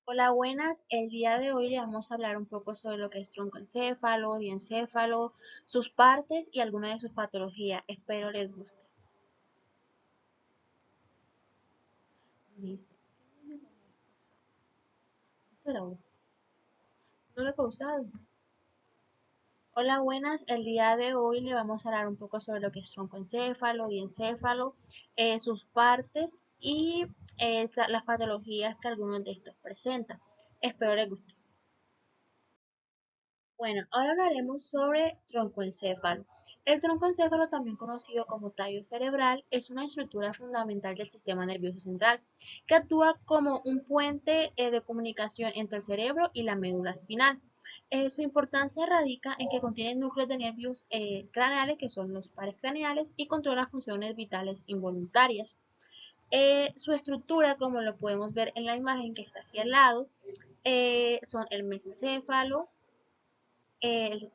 Hola, buenas. El día de hoy le vamos a hablar un poco sobre lo que es troncoencéfalo, diencéfalo, sus partes y algunas de sus patologías. Espero les guste. Dice, pero no lo he pausado. Hola, buenas. El día de hoy le vamos a hablar un poco sobre lo que es troncoencéfalo, diencéfalo, sus partes y las patologías que algunos de estos presentan. Espero les guste. Bueno, ahora hablaremos sobre troncoencéfalo. El troncoencéfalo, también conocido como tallo cerebral, es una estructura fundamental del sistema nervioso central que actúa como un puente de comunicación entre el cerebro y la médula espinal. Su importancia radica en que contiene núcleos de nervios craneales, que son los pares craneales, y controla funciones vitales involuntarias. Su estructura, como lo podemos ver en la imagen que está aquí al lado, son el mesencéfalo, el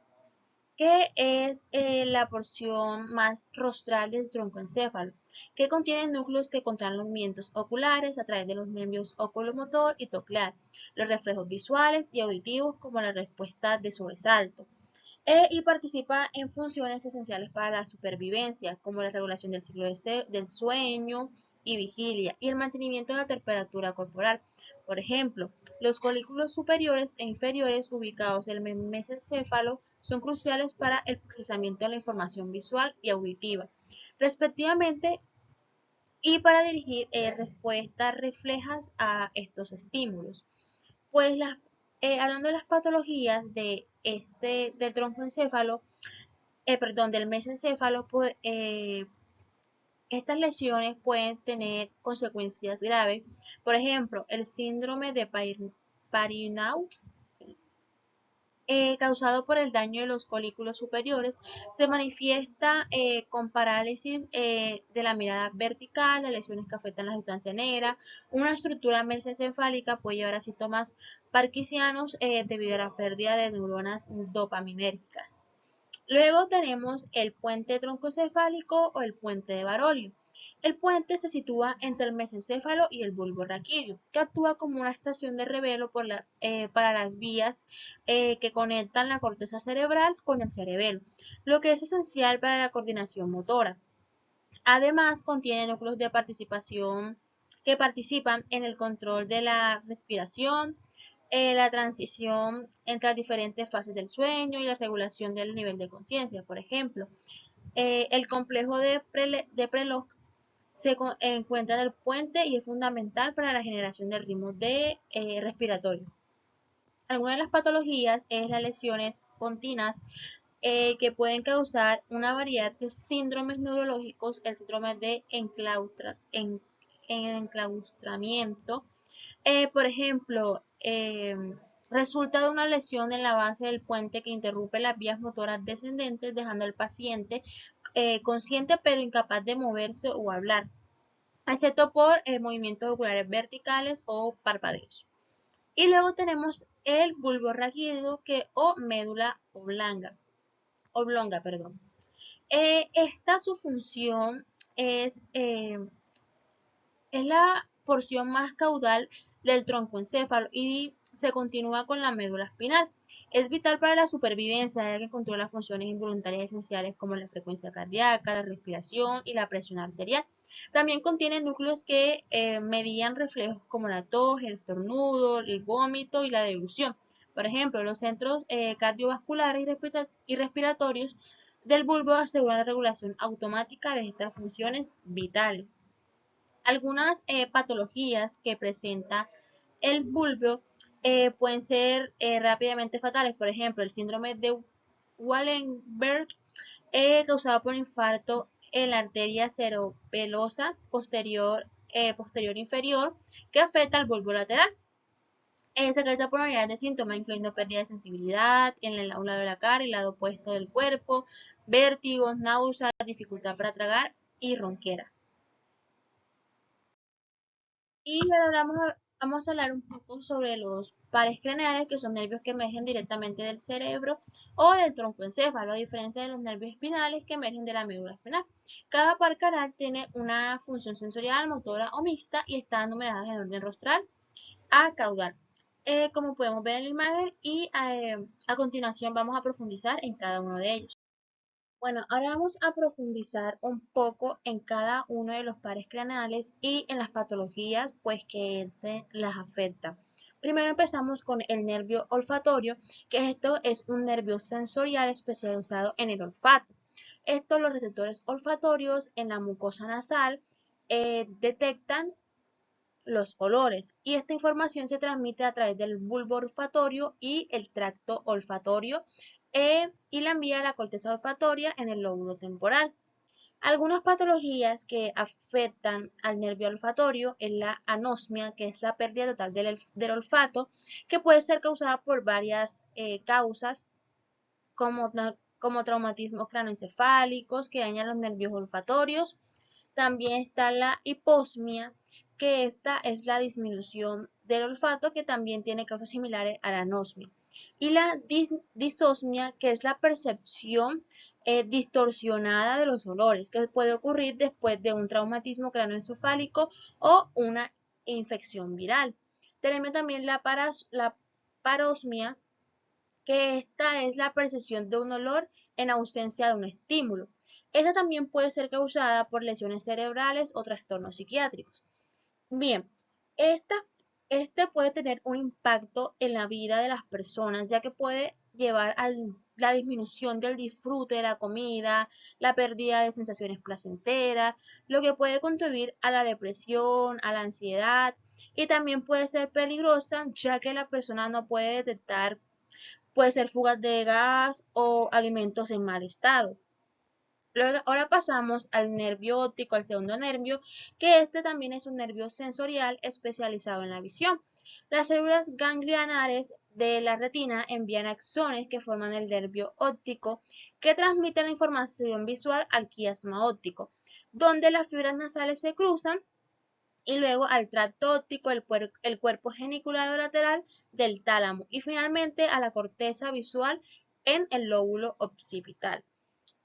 que es la porción más rostral del troncoencéfalo, que contiene núcleos que controlan los movimientos oculares a través de los nervios oculomotor y coclear, los reflejos visuales y auditivos como la respuesta de sobresalto, y participa en funciones esenciales para la supervivencia, como la regulación del ciclo del sueño y vigilia, y el mantenimiento de la temperatura corporal. Por ejemplo, los colículos superiores e inferiores ubicados en el mesencéfalo son cruciales para el procesamiento de la información visual y auditiva, respectivamente, y para dirigir respuestas reflejas a estos estímulos. Pues hablando de las patologías del troncoencéfalo, perdón, del mesencéfalo, pues, estas lesiones pueden tener consecuencias graves. Por ejemplo, el síndrome de Parinaud, causado por el daño de los colículos superiores, se manifiesta con parálisis de la mirada vertical, las lesiones que afectan la sustancia negra. Una estructura mesencefálica puede llevar a síntomas parkinsianos debido a la pérdida de neuronas dopaminérgicas. Luego tenemos el puente troncocefálico o el puente de Barolio. El puente se sitúa entre el mesencéfalo y el bulbo raquídeo, que actúa como una estación de revelo para las vías que conectan la corteza cerebral con el cerebelo, lo que es esencial para la coordinación motora. Además, contiene núcleos de participación que participan en el control de la respiración, la transición entre las diferentes fases del sueño y la regulación del nivel de conciencia. Por ejemplo, el complejo de Prelog se encuentra en el puente y es fundamental para la generación de ritmos respiratorio. Algunas de las patologías es las lesiones pontinas que pueden causar una variedad de síndromes neurológicos, el síndrome de enclaustramiento, por ejemplo, resulta de una lesión en la base del puente que interrumpe las vías motoras descendentes, dejando al paciente consciente pero incapaz de moverse o hablar, excepto por movimientos oculares verticales o parpadeos. Y luego tenemos el bulbo raquídeo o médula oblonga, perdón. Esta su función es, eh, es la porción más caudal del troncoencéfalo y se continúa con la médula espinal. Es vital para la supervivencia, ya que controla funciones involuntarias esenciales como la frecuencia cardíaca, la respiración y la presión arterial. También contiene núcleos que medían reflejos como la tos, el estornudo, el vómito y la deglución. Por ejemplo, los centros cardiovasculares y respiratorios del bulbo aseguran la regulación automática de estas funciones vitales. Algunas patologías que presenta el bulbo pueden ser rápidamente fatales, por ejemplo, el síndrome de Wallenberg, causado por infarto en la arteria cerebellosa posterior inferior, que afecta al bulbo lateral. Se caracteriza por unidades de síntomas, incluyendo pérdida de sensibilidad en un lado de la cara y el lado opuesto del cuerpo, vértigos, náuseas, dificultad para tragar y ronquera. Y ahora vamos a hablar un poco sobre los pares craneales, que son nervios que emergen directamente del cerebro o del troncoencéfalo, a diferencia de los nervios espinales que emergen de la médula espinal. Cada par craneal tiene una función sensorial, motora o mixta y están numeradas en orden rostral a caudal. como podemos ver en la imagen, y a continuación vamos a profundizar en cada uno de ellos. Bueno, ahora vamos a profundizar un poco en cada uno de los pares craneales y en las patologías pues que este las afecta. Primero empezamos con el nervio olfatorio, que esto es un nervio sensorial especializado en el olfato. Los receptores olfatorios en la mucosa nasal detectan los olores y esta información se transmite a través del bulbo olfatorio y el tracto olfatorio y la envía a la corteza olfatoria en el lóbulo temporal. Algunas patologías que afectan al nervio olfatorio es la anosmia, que es la pérdida total del olfato, que puede ser causada por varias causas, como, como traumatismos cranoencefálicos que dañan los nervios olfatorios. También está la hiposmia, que esta es la disminución del olfato, que también tiene causas similares a la anosmia. Y la disosmia, que es la percepción distorsionada de los olores, que puede ocurrir después de un traumatismo craneoencefálico o una infección viral. Tenemos también la parosmia, que esta es la percepción de un olor en ausencia de un estímulo. Esta también puede ser causada por lesiones cerebrales o trastornos psiquiátricos. Bien, esta, este puede tener un impacto en la vida de las personas, ya que puede llevar a la disminución del disfrute de la comida, la pérdida de sensaciones placenteras, lo que puede contribuir a la depresión, a la ansiedad, y también puede ser peligrosa, ya que la persona no puede detectar, puede ser fugas de gas o alimentos en mal estado. Ahora pasamos al nervio óptico, al segundo nervio, que este también es un nervio sensorial especializado en la visión. Las células ganglionares de la retina envían axones que forman el nervio óptico, que transmiten la información visual al quiasma óptico, donde las fibras nasales se cruzan y luego al tracto óptico, el cuerpo geniculado lateral del tálamo y finalmente a la corteza visual en el lóbulo occipital.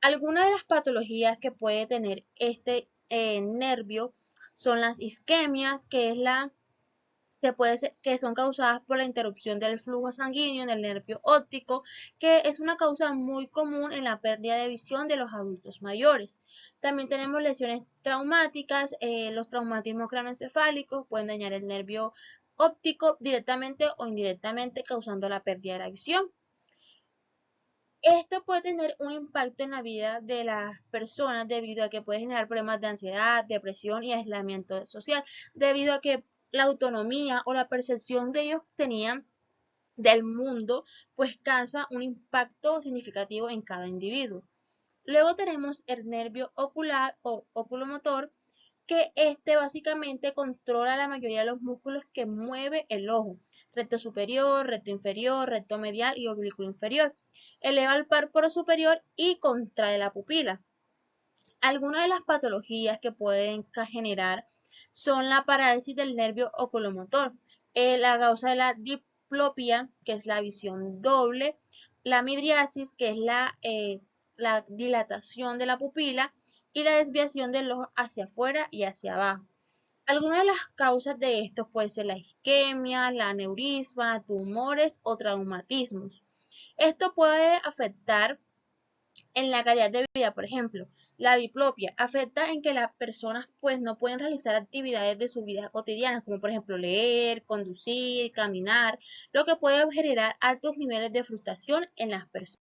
Algunas de las patologías que puede tener este nervio son las isquemias, que son causadas por la interrupción del flujo sanguíneo en el nervio óptico, que es una causa muy común en la pérdida de visión de los adultos mayores. También tenemos lesiones traumáticas, los traumatismos cranoencefálicos pueden dañar el nervio óptico directamente o indirectamente, causando la pérdida de la visión. Esto puede tener un impacto en la vida de las personas debido a que puede generar problemas de ansiedad, depresión y aislamiento social, debido a que la autonomía o la percepción de ellos tenían del mundo, pues causa un impacto significativo en cada individuo. Luego tenemos el nervio ocular o oculomotor, que este básicamente controla la mayoría de los músculos que mueve el ojo, recto superior, recto inferior, recto medial y oblicuo inferior. Eleva el párpado superior y contrae la pupila. Algunas de las patologías que pueden generar son la parálisis del nervio oculomotor, la causa de la diplopia, que es la visión doble, la midriasis, que es la dilatación de la pupila, y la desviación del ojo hacia afuera y hacia abajo. Algunas de las causas de esto pueden ser la isquemia, la aneurisma, tumores o traumatismos. Esto puede afectar en la calidad de vida, por ejemplo. La diplopia afecta en que las personas pues no pueden realizar actividades de su vida cotidiana, como por ejemplo leer, conducir, caminar, lo que puede generar altos niveles de frustración en las personas.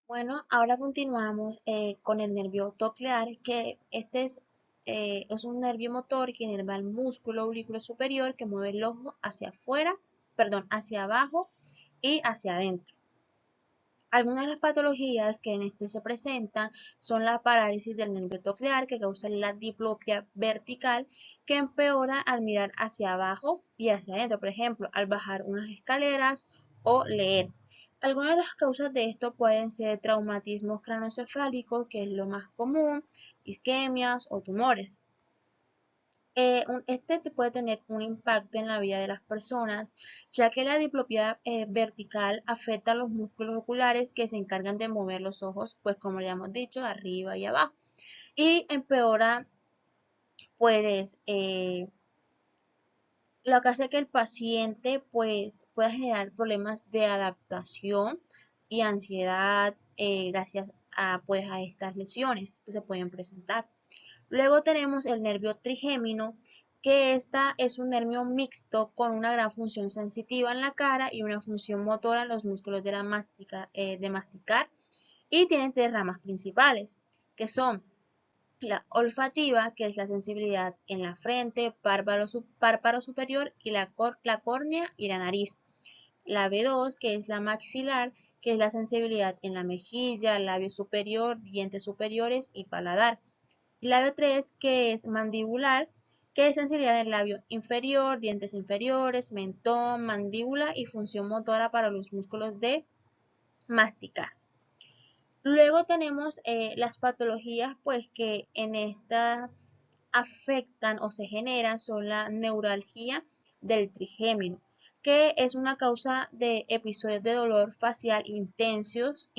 Bueno, ahora continuamos con el nervio coclear, que es un nervio motor que inerva el músculo aurículo superior que mueve el ojo hacia afuera, perdón, hacia abajo y hacia adentro. Algunas de las patologías que en este se presentan son la parálisis del nervio coclear, que causa la diplopia vertical, que empeora al mirar hacia abajo y hacia adentro, por ejemplo, al bajar unas escaleras o leer. Algunas de las causas de esto pueden ser traumatismos cranoencefálicos, que es lo más común, isquemias o tumores. Este puede tener un impacto en la vida de las personas, ya que la diplopia vertical afecta a los músculos oculares que se encargan de mover los ojos, pues como ya hemos dicho, arriba y abajo. Y empeora, pues, lo que hace que el paciente pues pueda generar problemas de adaptación y ansiedad gracias a pues a estas lesiones que se pueden presentar. Luego tenemos el nervio trigémino, que esta es un nervio mixto con una gran función sensitiva en la cara y una función motora en los músculos de de masticar, y tiene tres ramas principales, que son la olfativa, que es la sensibilidad en la frente, párpado superior y la córnea y la nariz. La B2, que es la maxilar, que es la sensibilidad en la mejilla, labio superior, dientes superiores y paladar. Y la B3, que es mandibular, que es sensibilidad en el labio inferior, dientes inferiores, mentón, mandíbula y función motora para los músculos de masticar. Luego tenemos las patologías pues que en esta afectan o se generan son la neuralgia del trigémino, que es una causa de episodios de dolor facial intensos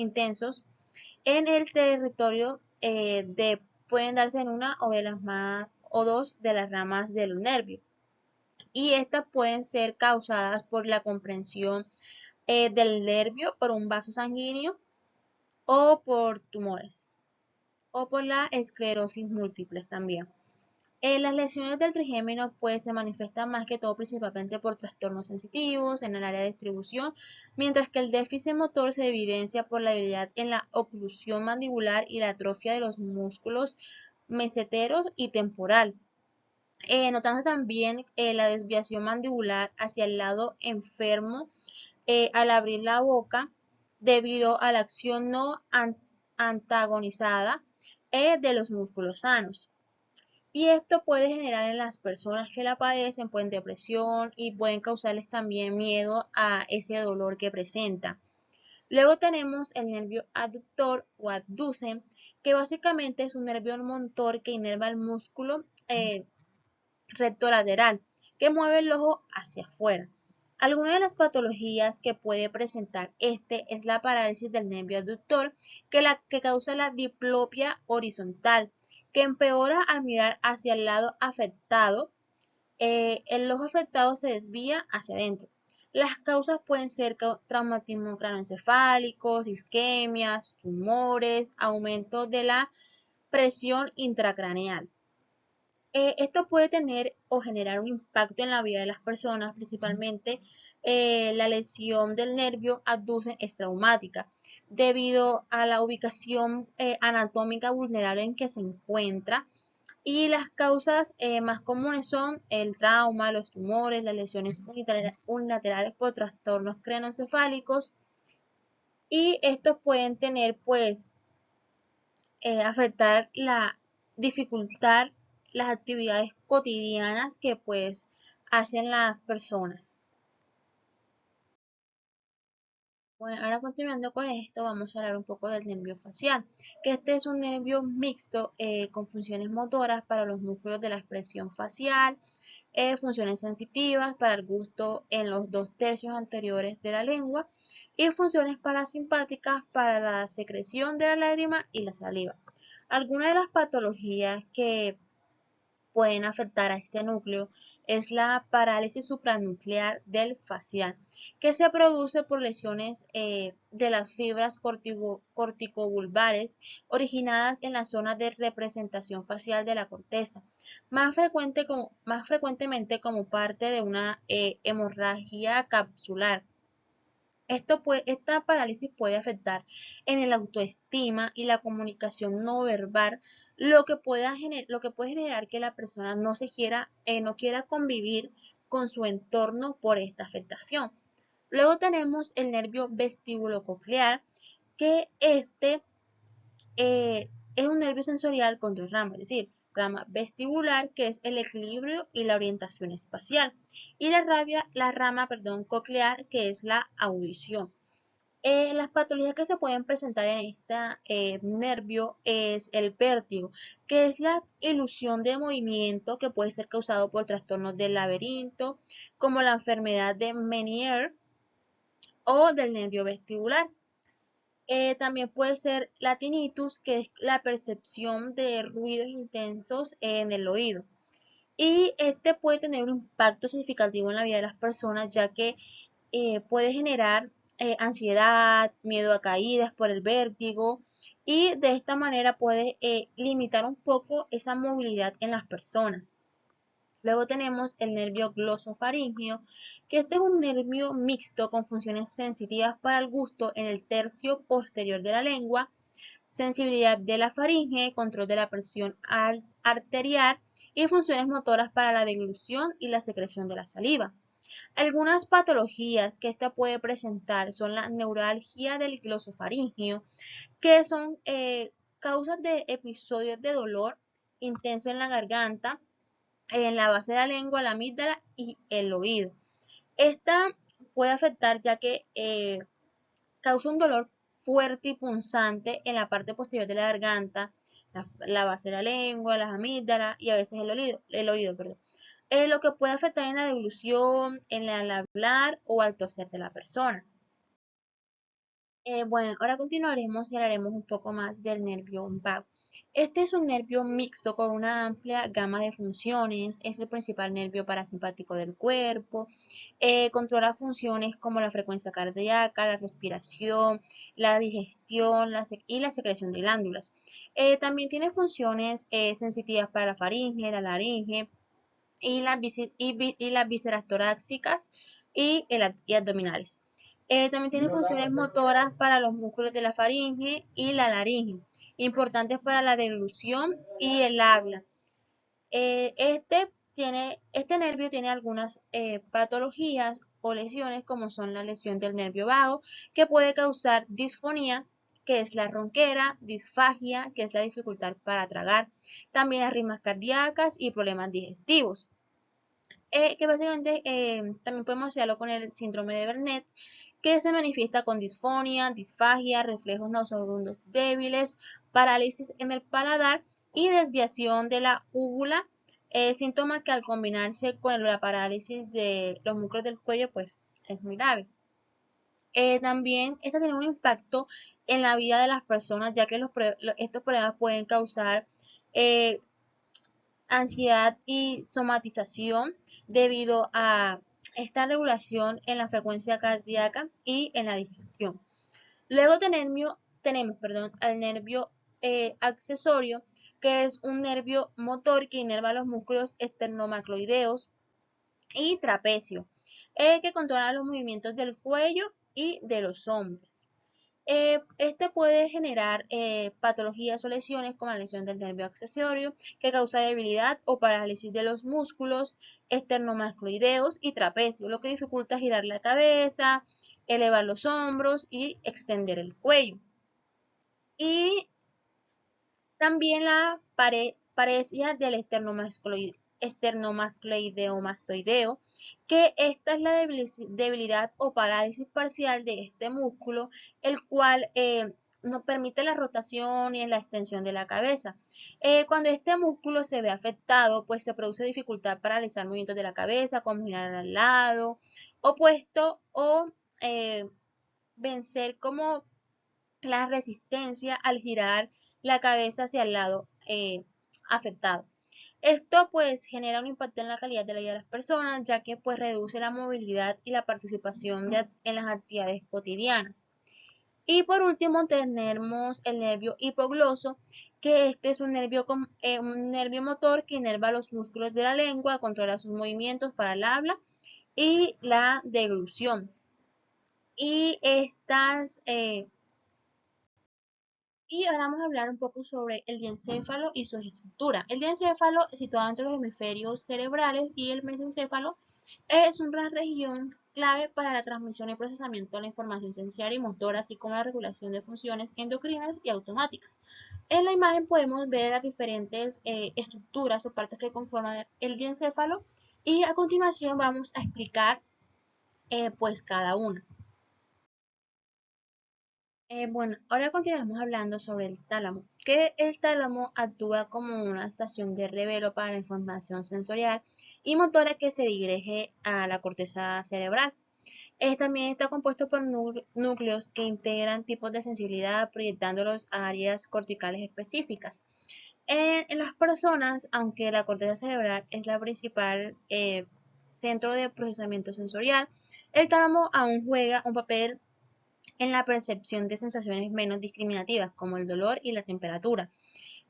en el territorio pueden darse en una o de las más o dos de las ramas del nervio. Y estas pueden ser causadas por la comprensión del nervio por un vaso sanguíneo o por tumores o por la esclerosis múltiple también. Las lesiones del trigémino pues se manifiestan más que todo principalmente por trastornos sensitivos en el área de distribución, mientras que el déficit motor se evidencia por la debilidad en la oclusión mandibular y la atrofia de los músculos meseteros y temporal. Notamos también la desviación mandibular hacia el lado enfermo al abrir la boca debido a la acción no antagonizada de los músculos sanos. Y esto puede generar en las personas que la padecen, pueden depresión y pueden causarles también miedo a ese dolor que presenta. Luego tenemos el nervio aductor o abducen, que básicamente es un nervio motor que inerva el músculo rectolateral, que mueve el ojo hacia afuera. Algunas de las patologías que puede presentar este es la parálisis del nervio aductor, que causa la diplopia horizontal, que empeora al mirar hacia el lado afectado. El ojo afectado se desvía hacia adentro. Las causas pueden ser traumatismo craneoencefálicos, isquemias, tumores, aumento de la presión intracraneal. Esto puede tener o generar un impacto en la vida de las personas, principalmente la lesión del nervio abducen es traumática, debido a la ubicación anatómica vulnerable en que se encuentra. Y las causas más comunes son el trauma, los tumores, las lesiones unilaterales por trastornos craneoencefálicos, y estos pueden tener pues afectar dificultar las actividades cotidianas que pues hacen las personas. Bueno, ahora continuando con esto, vamos a hablar un poco del nervio facial, que este es un nervio mixto con funciones motoras para los músculos de la expresión facial, funciones sensitivas para el gusto en los 2/3 anteriores de la lengua y funciones parasimpáticas para la secreción de la lágrima y la saliva. Algunas de las patologías que pueden afectar a este núcleo es la parálisis supranuclear del facial, que se produce por lesiones de las fibras corticobulbares originadas en la zona de representación facial de la corteza, más frecuentemente como parte de una hemorragia capsular. Esta parálisis puede afectar en el autoestima y la comunicación no verbal, lo que puede generar que la persona no quiera convivir con su entorno por esta afectación. Luego tenemos el nervio vestíbulo-coclear, que es un nervio sensorial con dos ramas, es decir, rama vestibular, que es el equilibrio y la orientación espacial, y la rama, perdón, coclear, que es la audición. Las patologías que se pueden presentar en este nervio es el vértigo, que es la ilusión de movimiento que puede ser causado por trastornos del laberinto, como la enfermedad de Meniere o del nervio vestibular. También puede ser la tinnitus, que es la percepción de ruidos intensos en el oído. y este puede tener un impacto significativo en la vida de las personas, ya que puede generar ansiedad, miedo a caídas por el vértigo, y de esta manera puede limitar un poco esa movilidad en las personas. Luego tenemos el nervio glosofaríngeo, que este es un nervio mixto con funciones sensitivas para el gusto en el tercio posterior de la lengua, sensibilidad de la faringe, control de la presión arterial y funciones motoras para la deglución y la secreción de la saliva. Algunas patologías que esta puede presentar son la neuralgia del glosofaríngeo, que son causas de episodios de dolor intenso en la garganta, en la base de la lengua, la amígdala y el oído. Esta puede afectar ya que causa un dolor fuerte y punzante en la parte posterior de la garganta, la base de la lengua, las amígdalas y a veces el oído, perdón. Lo que puede afectar en la deglución, al hablar o al toser de la persona. Bueno, ahora continuaremos y hablaremos un poco más del nervio vago. Este es un nervio mixto con una amplia gama de funciones, es el principal nervio parasimpático del cuerpo, controla funciones como la frecuencia cardíaca, la respiración, la digestión y la secreción de glándulas. También tiene funciones sensitivas para la faringe, la laringe y las vísceras torácicas y abdominales. También tiene funciones motoras para los músculos de la faringe y la laringe, importantes para la deglución y el habla. Este nervio tiene algunas patologías o lesiones, como son la lesión del nervio vago, que puede causar disfonía, que es la ronquera, disfagia, que es la dificultad para tragar, también arritmias cardíacas y problemas digestivos. Que básicamente también podemos asociarlo con el síndrome de Bernet, que se manifiesta con disfonía, disfagia, reflejos nauseabundos débiles, parálisis en el paladar y desviación de la úvula, síntoma que al combinarse con la parálisis de los músculos del cuello, pues es muy grave. También esta tiene un impacto en la vida de las personas, ya que estos problemas pueden causar eh, ansiedad y somatización debido a esta regulación en la frecuencia cardíaca y en la digestión. Luego tenemos al nervio accesorio, que es un nervio motor que inerva los músculos esternomacloideos y trapecio, que controla los movimientos del cuello y de los hombros. Este puede generar patologías o lesiones como la lesión del nervio accesorio, que causa debilidad o parálisis de los músculos esternomascloideos y trapecio, lo que dificulta girar la cabeza, elevar los hombros y extender el cuello. Y también la paresia del esternomascleideo-mastoideo, que esta es la debilidad o parálisis parcial de este músculo, el cual no permite la rotación y la extensión de la cabeza. Cuando este músculo se ve afectado, pues se produce dificultad para realizar movimientos de la cabeza, como girar al lado opuesto o vencer como la resistencia al girar la cabeza hacia el lado afectado. Esto pues genera un impacto en la calidad de la vida de las personas, ya que pues reduce la movilidad y la participación en las actividades cotidianas. Y por último tenemos el nervio hipogloso, que este es un nervio motor que inerva los músculos de la lengua, controla sus movimientos para el habla y la deglución. Y ahora vamos a hablar un poco sobre el diencéfalo y su estructura. El diencéfalo, situado entre los hemisferios cerebrales, y el mesencéfalo es una región clave para la transmisión y procesamiento de la información sensorial y motora, así como la regulación de funciones endocrinas y automáticas. En la imagen podemos ver las diferentes estructuras o partes que conforman el diencéfalo, y a continuación vamos a explicar pues cada una. Bueno, ahora continuamos hablando sobre el tálamo, que el tálamo actúa como una estación de revelo para la información sensorial y motora que se dirige a la corteza cerebral. También está compuesto por núcleos que integran tipos de sensibilidad, proyectándolos a áreas corticales específicas. En las personas, aunque la corteza cerebral es la principal centro de procesamiento sensorial, el tálamo aún juega un papel en la percepción de sensaciones menos discriminativas, como el dolor y la temperatura.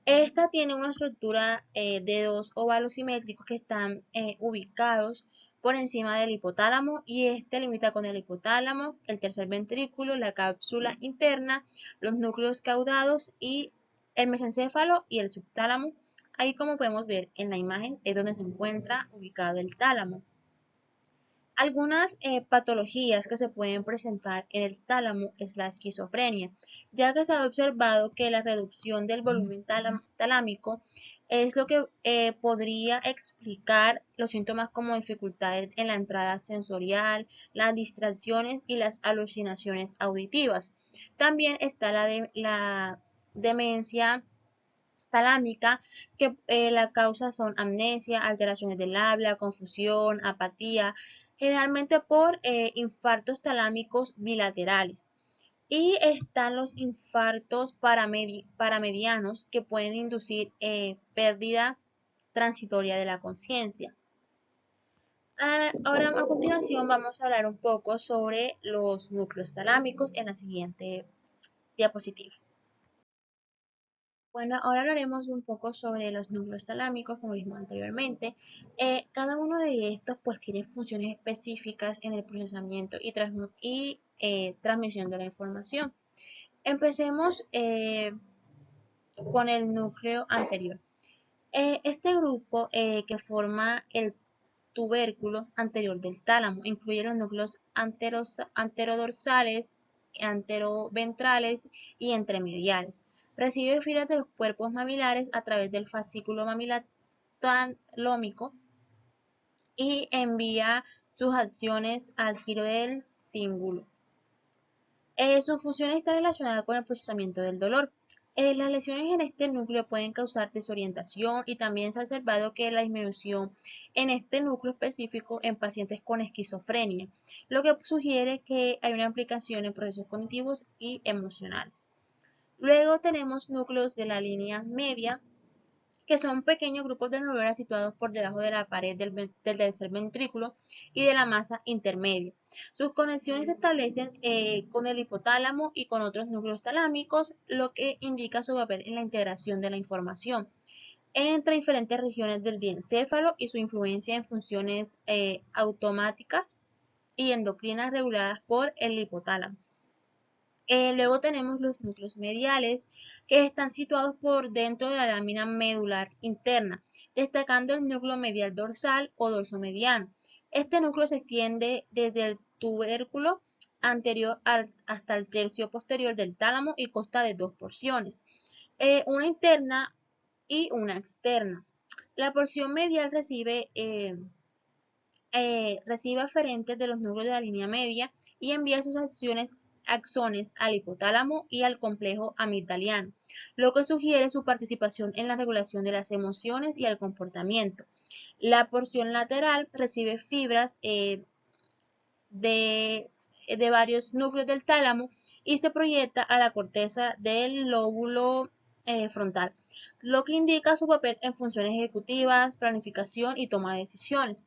Esta tiene una estructura de dos óvalos simétricos que están ubicados por encima del hipotálamo y este limita con el hipotálamo, el tercer ventrículo, la cápsula interna, los núcleos caudados y el mesencéfalo y el subtálamo. Ahí como podemos ver en la imagen es donde se encuentra ubicado el tálamo. Algunas patologías que se pueden presentar en el tálamo es la esquizofrenia, ya que se ha observado que la reducción del volumen talámico es lo que podría explicar los síntomas como dificultades en la entrada sensorial, las distracciones y las alucinaciones auditivas. También está la demencia talámica, que la causa son amnesia, alteraciones del habla, confusión, apatía, generalmente por infartos talámicos bilaterales. Y están los infartos paramedianos que pueden inducir pérdida transitoria de la conciencia. Ahora a continuación vamos a hablar un poco sobre los núcleos talámicos en la siguiente diapositiva. Bueno, ahora hablaremos un poco sobre los núcleos talámicos, como vimos anteriormente. Cada uno de estos pues tiene funciones específicas en el procesamiento y transmisión de la información. Empecemos con el núcleo anterior. Este grupo que forma el tubérculo anterior del tálamo incluye los núcleos anterodorsales, anteroventrales y entremediales. Recibe fibras de los cuerpos mamilares a través del fascículo mamilar talómico y envía sus acciones al giro del cíngulo. Su función está relacionada con el procesamiento del dolor. Las lesiones en este núcleo pueden causar desorientación y también se ha observado que la disminución en este núcleo específico en pacientes con esquizofrenia, lo que sugiere que hay una implicación en procesos cognitivos y emocionales. Luego tenemos núcleos de la línea media, que son pequeños grupos de neuronas situados por debajo de la pared del tercer ventrículo y de la masa intermedia. Sus conexiones se establecen con el hipotálamo y con otros núcleos talámicos, lo que indica su papel en la integración de la información entre diferentes regiones del diencéfalo y su influencia en funciones automáticas y endocrinas reguladas por el hipotálamo. Luego tenemos los núcleos mediales, que están situados por dentro de la lámina medular interna, destacando el núcleo medial dorsal o dorso mediano. Este núcleo se extiende desde el tubérculo anterior hasta el tercio posterior del tálamo y consta de dos porciones, una interna y una externa. La porción medial recibe aferentes de los núcleos de la línea media y envía sus axones al hipotálamo y al complejo amigdaliano, lo que sugiere su participación en la regulación de las emociones y el comportamiento. La porción lateral recibe fibras de varios núcleos del tálamo y se proyecta a la corteza del lóbulo frontal, lo que indica su papel en funciones ejecutivas, planificación y toma de decisiones.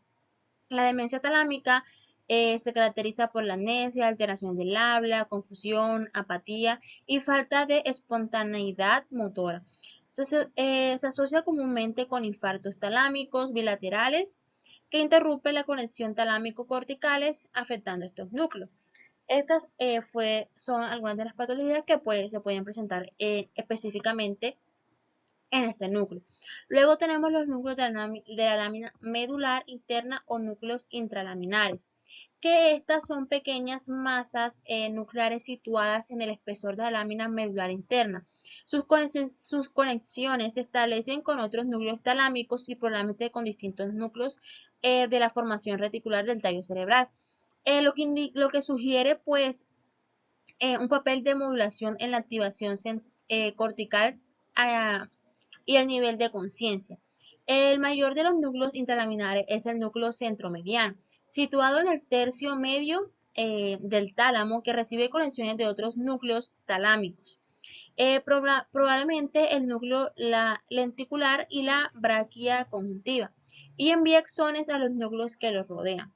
La demencia talámica se caracteriza por la amnesia, alteración del habla, confusión, apatía y falta de espontaneidad motora. Se asocia comúnmente con infartos talámicos bilaterales que interrumpen la conexión talámico-corticales afectando estos núcleos. Estas son algunas de las patologías que se pueden presentar específicamente en este núcleo. Luego tenemos los núcleos de la lámina medular interna o núcleos intralaminares, que estas son pequeñas masas nucleares situadas en el espesor de la lámina medular interna. Sus conexiones se establecen con otros núcleos talámicos y probablemente con distintos núcleos de la formación reticular del tallo cerebral. Lo que sugiere pues un papel de modulación en la activación cortical y el nivel de conciencia. El mayor de los núcleos intralaminares es el núcleo centromediano, situado en el tercio medio del tálamo, que recibe conexiones de otros núcleos talámicos. Probablemente el núcleo lenticular y la bráquea conjuntiva, y envía axones a los núcleos que los rodean.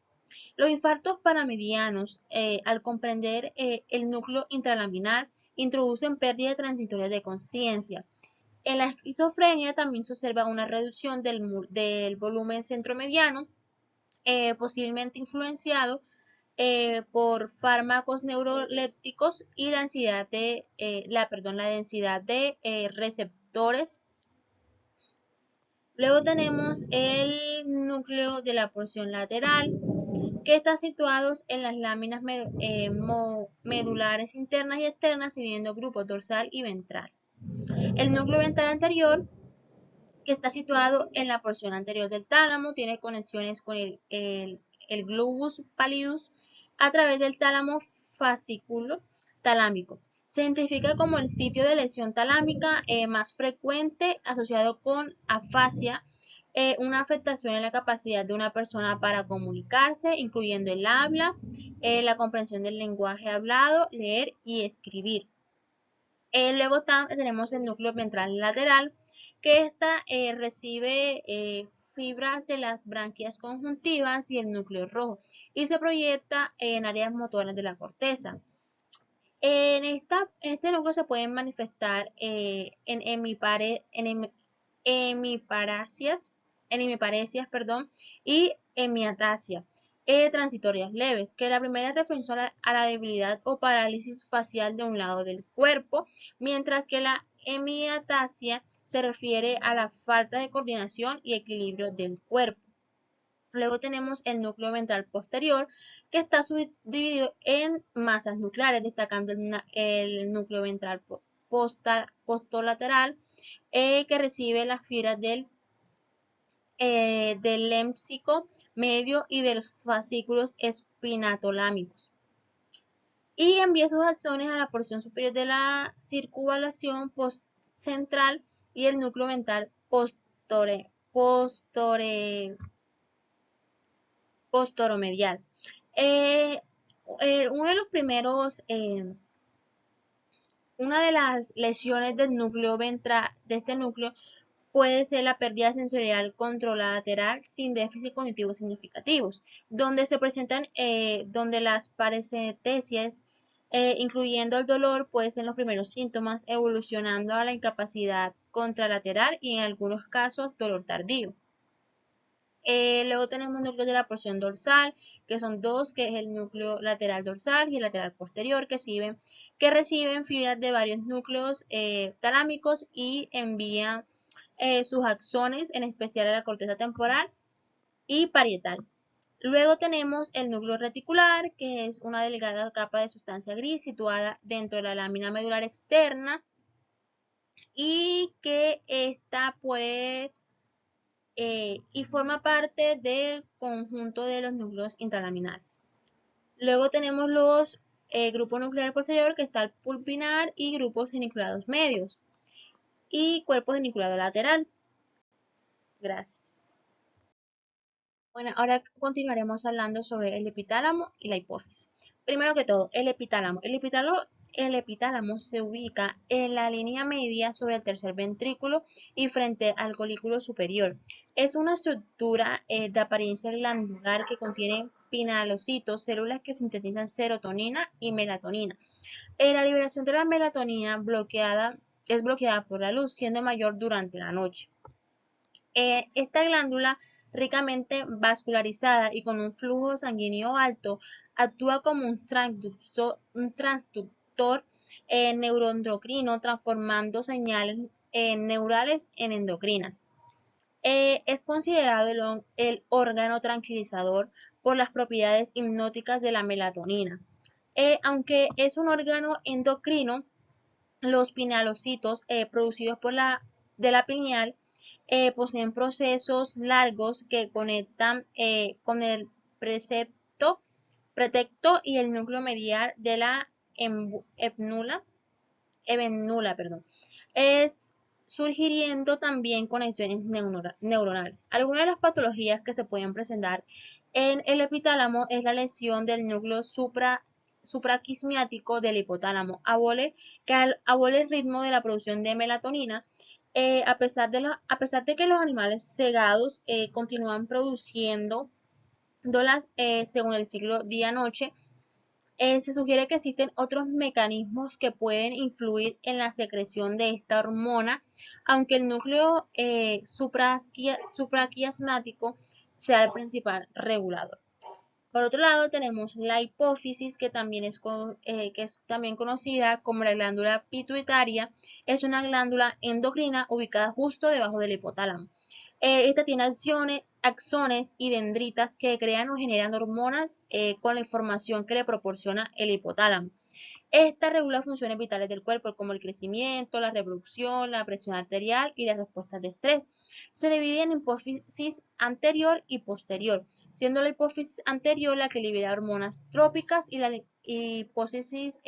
Los infartos paramedianos, al comprender el núcleo intralaminar, introducen pérdida transitoria de conciencia. En la esquizofrenia también se observa una reducción del volumen centromediano, posiblemente influenciado por fármacos neurolépticos y la densidad de receptores. Luego tenemos el núcleo de la porción lateral, que está situados en las láminas medulares internas y externas, dividiendo grupos dorsal y ventral. El núcleo ventral anterior, que está situado en la porción anterior del tálamo, tiene conexiones con el globus pallidus a través del tálamo fascículo talámico. Se identifica como el sitio de lesión talámica más frecuente, asociado con afasia, una afectación en la capacidad de una persona para comunicarse, incluyendo el habla, la comprensión del lenguaje hablado, leer y escribir. Luego tenemos el núcleo ventral lateral, que esta recibe fibras de las branquias conjuntivas y el núcleo rojo, y se proyecta en áreas motoras de la corteza. En este núcleo se pueden manifestar hemiparesias, y hemiatasia transitorias leves, que la primera es referencia a la debilidad o parálisis facial de un lado del cuerpo, mientras que la hemiatasia se refiere a la falta de coordinación y equilibrio del cuerpo. Luego tenemos el núcleo ventral posterior, que está subdividido en masas nucleares, destacando el núcleo ventral postolateral, que recibe las fibras del lémsico medio y de los fascículos espinatolámicos, y envía sus axones a la porción superior de la circunvalación postcentral y el núcleo ventral postoromedial. Eh, uno de los primeros, una de las lesiones del núcleo ventral, de este núcleo, puede ser la pérdida sensorial contralateral sin déficit cognitivo significativos, donde se presentan, donde las paresthesias, incluyendo el dolor, pueden ser los primeros síntomas, evolucionando a la incapacidad contralateral y en algunos casos dolor tardío. Luego tenemos núcleos de la porción dorsal, que son dos, que es el núcleo lateral dorsal y el lateral posterior, que reciben fibras de varios núcleos talámicos y envían sus axones, en especial a la corteza temporal y parietal. Luego tenemos el núcleo reticular, que es una delgada capa de sustancia gris situada dentro de la lámina medular externa, y que esta puede y forma parte del conjunto de los núcleos intralaminares. Luego tenemos los grupos nucleares posterior, que está el pulpinar, y grupos geniculados medios y cuerpo geniculado lateral. Gracias. Bueno, ahora continuaremos hablando sobre el epitálamo y la hipófisis. Primero que todo, el epitálamo. El epitálamo se ubica en la línea media sobre el tercer ventrículo y frente al colículo superior. Es una estructura de apariencia glandular que contiene pinalocitos, células que sintetizan serotonina y melatonina. La liberación de la melatonina es bloqueada por la luz, siendo mayor durante la noche. Esta glándula, ricamente vascularizada y con un flujo sanguíneo alto, actúa como un transductor neuroendocrino, transformando señales neurales en endocrinas. Es considerado el órgano tranquilizador por las propiedades hipnóticas de la melatonina. Aunque es un órgano endocrino, los pinalocitos producidos de la pineal poseen procesos largos que conectan con el pretecto y el núcleo medial de la evennula, surgiendo también conexiones neuronales. Algunas de las patologías que se pueden presentar en el epitálamo es la lesión del núcleo supraquismático del hipotálamo, abole el ritmo de la producción de melatonina. A pesar de que los animales segados continúan produciendo dolas según el ciclo día-noche, se sugiere que existen otros mecanismos que pueden influir en la secreción de esta hormona, aunque el núcleo supraquiasmático sea el principal regulador. Por otro lado, tenemos la hipófisis, que es también conocida como la glándula pituitaria. Es una glándula endocrina ubicada justo debajo del hipotálamo. Esta tiene axones y dendritas que crean o generan hormonas con la información que le proporciona el hipotálamo. Esta regula funciones vitales del cuerpo como el crecimiento, la reproducción, la presión arterial y las respuestas de estrés. Se divide en hipófisis anterior y posterior, siendo la hipófisis anterior la que libera hormonas trópicas y la hipófisis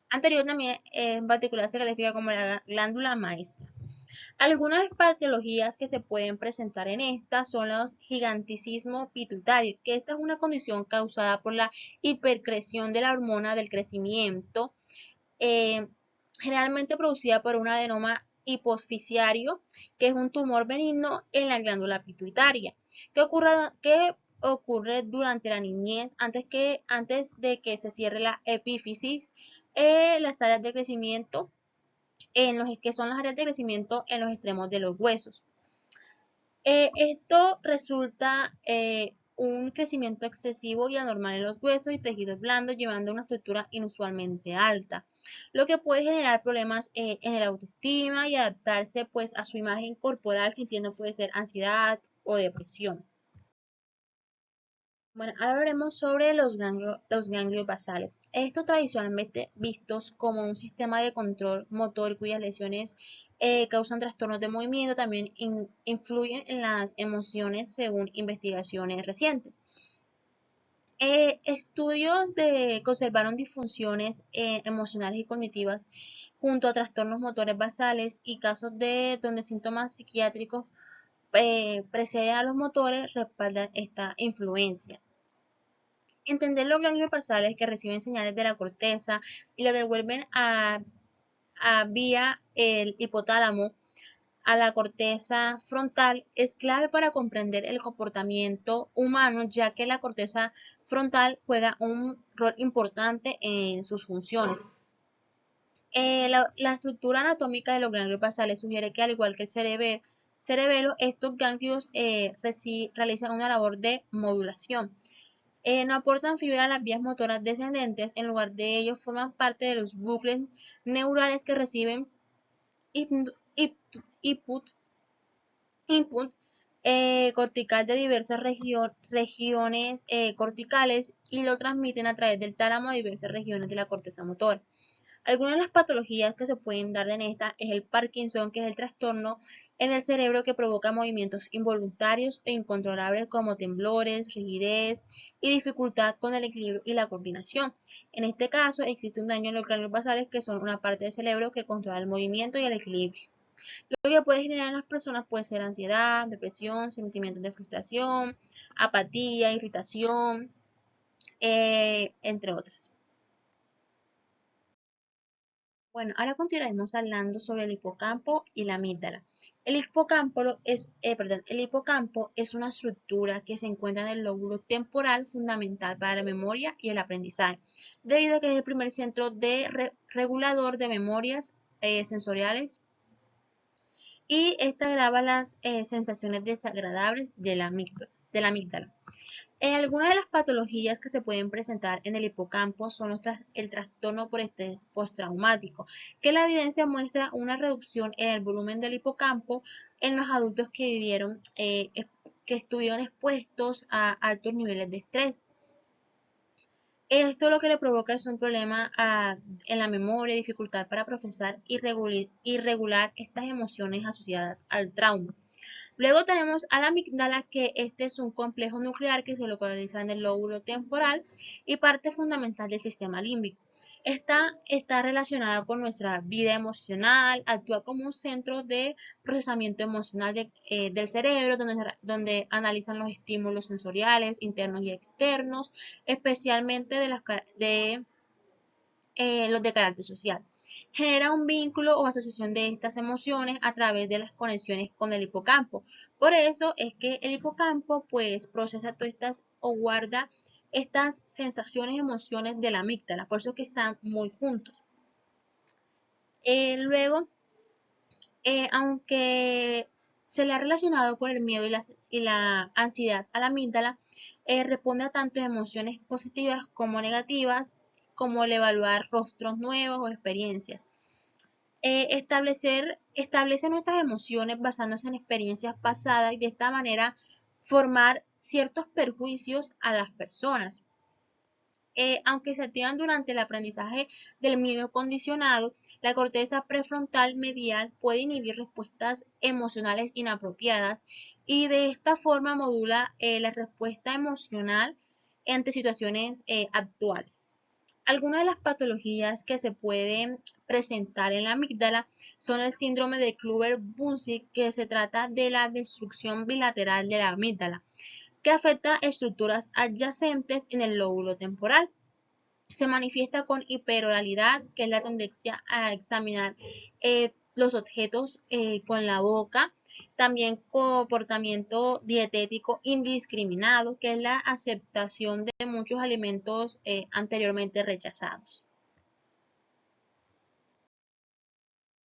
anterior también en particular se califica como la glándula maestra. Algunas patologías que se pueden presentar en esta son los giganticismo pituitario, que esta es una condición causada por la hipercreación de la hormona del crecimiento, eh, generalmente producida por un adenoma hipofisiario, que es un tumor benigno en la glándula pituitaria, que ocurre durante la niñez antes de que se cierre la epífisis, las áreas de crecimiento que son las áreas de crecimiento en los extremos de los huesos. Esto resulta un crecimiento excesivo y anormal en los huesos y tejidos blandos, llevando a una estructura inusualmente alta, lo que puede generar problemas en el autoestima y adaptarse pues a su imagen corporal, sintiendo puede ser ansiedad o depresión. Bueno, ahora hablaremos sobre los ganglios basales. Estos tradicionalmente vistos como un sistema de control motor cuyas lesiones causan trastornos de movimiento, también influyen en las emociones según investigaciones recientes. Estudios que observaron disfunciones emocionales y cognitivas junto a trastornos motores basales y casos donde síntomas psiquiátricos preceden a los motores respaldan esta influencia. Entender los ganglios basales que reciben señales de la corteza y la devuelven vía el hipotálamo a la corteza frontal es clave para comprender el comportamiento humano, ya que la corteza frontal juega un rol importante en sus funciones. La estructura anatómica de los ganglios basales sugiere que, al igual que el cerebelo, estos ganglios realizan una labor de modulación. No aportan fibra a las vías motoras descendentes, en lugar de ello forman parte de los bucles neurales que reciben input cortical de diversas regiones corticales y lo transmiten a través del tálamo a diversas regiones de la corteza motora. Algunas de las patologías que se pueden dar en esta es el Parkinson, que es el trastorno en el cerebro que provoca movimientos involuntarios e incontrolables como temblores, rigidez y dificultad con el equilibrio y la coordinación. En este caso, existe un daño en los ganglios basales, que son una parte del cerebro que controla el movimiento y el equilibrio. Lo que puede generar en las personas puede ser ansiedad, depresión, sentimientos de frustración, apatía, irritación, entre otras. Bueno, ahora continuaremos hablando sobre el hipocampo y la amígdala. El hipocampo es una estructura que se encuentra en el lóbulo temporal, fundamental para la memoria y el aprendizaje, debido a que es el primer centro regulador de memorias sensoriales, y esta graba las sensaciones desagradables de la amígdala. Algunas de las patologías que se pueden presentar en el hipocampo son el trastorno por estrés postraumático, que la evidencia muestra una reducción en el volumen del hipocampo en los adultos que estuvieron expuestos a altos niveles de estrés. Esto lo que le provoca es un problema en la memoria, dificultad para procesar y regular estas emociones asociadas al trauma. Luego tenemos a la amígdala, que este es un complejo nuclear que se localiza en el lóbulo temporal y parte fundamental del sistema límbico. Está relacionada con nuestra vida emocional, actúa como un centro de procesamiento emocional del cerebro, donde analizan los estímulos sensoriales internos y externos, especialmente los de carácter social. Genera un vínculo o asociación de estas emociones a través de las conexiones con el hipocampo. Por eso es que el hipocampo pues procesa todas estas o guarda estas sensaciones y emociones de la amígdala. Por eso es que están muy juntos. Luego, aunque se le ha relacionado con el miedo y la ansiedad a la amígdala, responde a tanto emociones positivas como negativas, como el evaluar rostros nuevos o experiencias. Establece nuestras emociones basándose en experiencias pasadas y de esta manera formar ciertos perjuicios a las personas. Aunque se activan durante el aprendizaje del miedo condicionado, la corteza prefrontal medial puede inhibir respuestas emocionales inapropiadas y de esta forma modula la respuesta emocional ante situaciones actuales. Algunas de las patologías que se pueden presentar en la amígdala son el síndrome de Kluver-Bucy, que se trata de la destrucción bilateral de la amígdala, que afecta estructuras adyacentes en el lóbulo temporal. Se manifiesta con hiperoralidad, que es la tendencia a examinar los objetos con la boca. También comportamiento dietético indiscriminado, que es la aceptación de muchos alimentos anteriormente rechazados.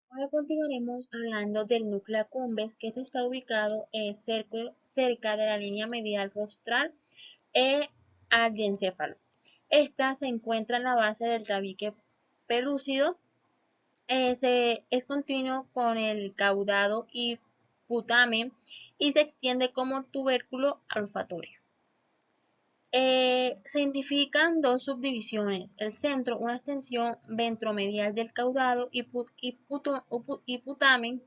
Ahora continuaremos hablando del núcleo accumbens, que este está ubicado cerca de la línea medial rostral al encéfalo. Esta se encuentra en la base del tabique pelúcido. Es continuo con el caudado y putamen y se extiende como tubérculo olfatorio. Se identifican dos subdivisiones: el centro, una extensión ventromedial del caudado y putamen.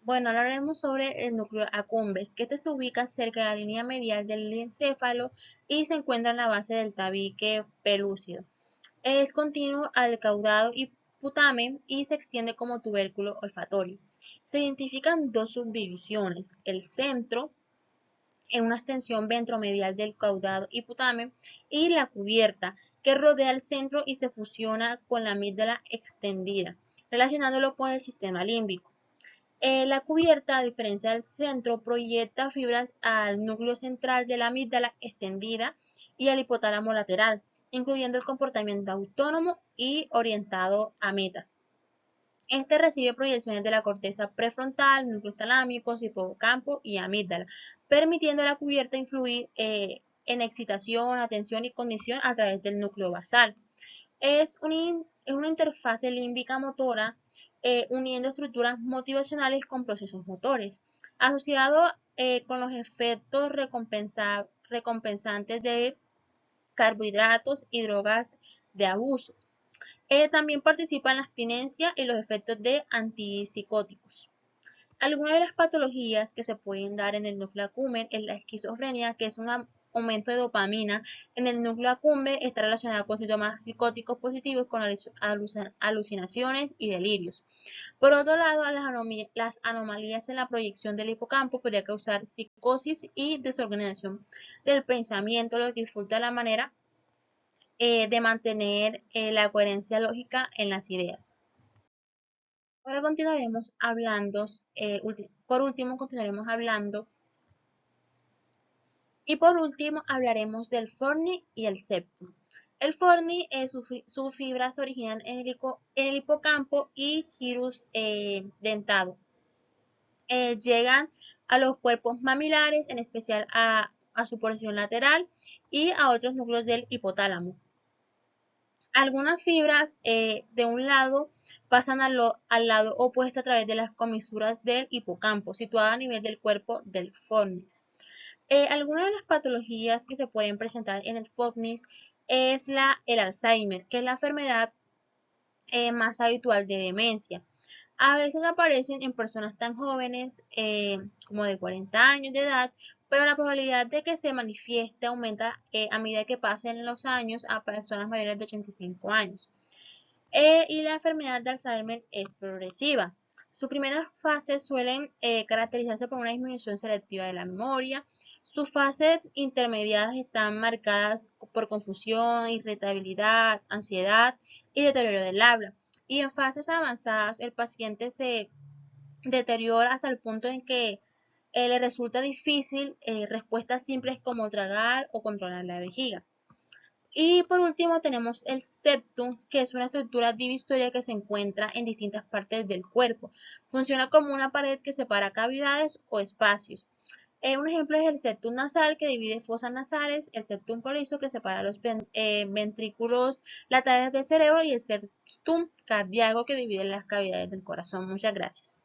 Bueno, ahora hablaremos sobre el núcleo accumbens, que este se ubica cerca de la línea medial del encéfalo y se encuentra en la base del tabique pelúcido. Es continuo al caudado y putamen y se extiende como tubérculo olfatorio. Se identifican dos subdivisiones: el centro, en una extensión ventromedial del caudado y putamen, y la cubierta, que rodea el centro y se fusiona con la amígdala extendida, relacionándolo con el sistema límbico. La cubierta, a diferencia del centro, proyecta fibras al núcleo central de la amígdala extendida y al hipotálamo lateral, incluyendo el comportamiento autónomo y orientado a metas. Este recibe proyecciones de la corteza prefrontal, núcleos talámicos, hipocampo y amígdala, permitiendo a la cubierta influir en excitación, atención y condición a través del núcleo basal. Es una interfase límbica motora uniendo estructuras motivacionales con procesos motores, asociado con los efectos recompensantes de carbohidratos y drogas de abuso. También participa en la abstinencia y los efectos de antipsicóticos. Algunas de las patologías que se pueden dar en el núcleo accumbens es la esquizofrenia, que es un aumento de dopamina en el núcleo accumbens, está relacionada con síntomas psicóticos positivos, con alucinaciones y delirios. Por otro lado, las anomalías en la proyección del hipocampo podría causar psicosis y desorganización del pensamiento, lo que dificulta la manera de mantener la coherencia lógica en las ideas. Ahora continuaremos hablando, por último continuaremos hablando, y por último hablaremos del forni y el septum. El forni, sus fibras se originan en el hipocampo y gyrus dentado. Llegan a los cuerpos mamilares, en especial a su porción lateral y a otros núcleos del hipotálamo. Algunas fibras de un lado pasan al lado opuesto a través de las comisuras del hipocampo, situada a nivel del cuerpo del fornis. Algunas de las patologías que se pueden presentar en el fornis es el Alzheimer, que es la enfermedad más habitual de demencia. A veces aparecen en personas tan jóvenes como de 40 años de edad, pero la probabilidad de que se manifieste aumenta a medida que pasen los años a personas mayores de 85 años. Y la enfermedad de Alzheimer es progresiva. Sus primeras fases suelen caracterizarse por una disminución selectiva de la memoria. Sus fases intermedias están marcadas por confusión, irritabilidad, ansiedad y deterioro del habla. Y en fases avanzadas el paciente se deteriora hasta el punto en que le resulta difícil respuestas simples como tragar o controlar la vejiga. Y por último tenemos el septum, que es una estructura divisoria que se encuentra en distintas partes del cuerpo. Funciona como una pared que separa cavidades o espacios. Un ejemplo es el septum nasal, que divide fosas nasales, el septum prolijo, que separa los ventrículos laterales del cerebro, y el septum cardíaco, que divide las cavidades del corazón. Muchas gracias.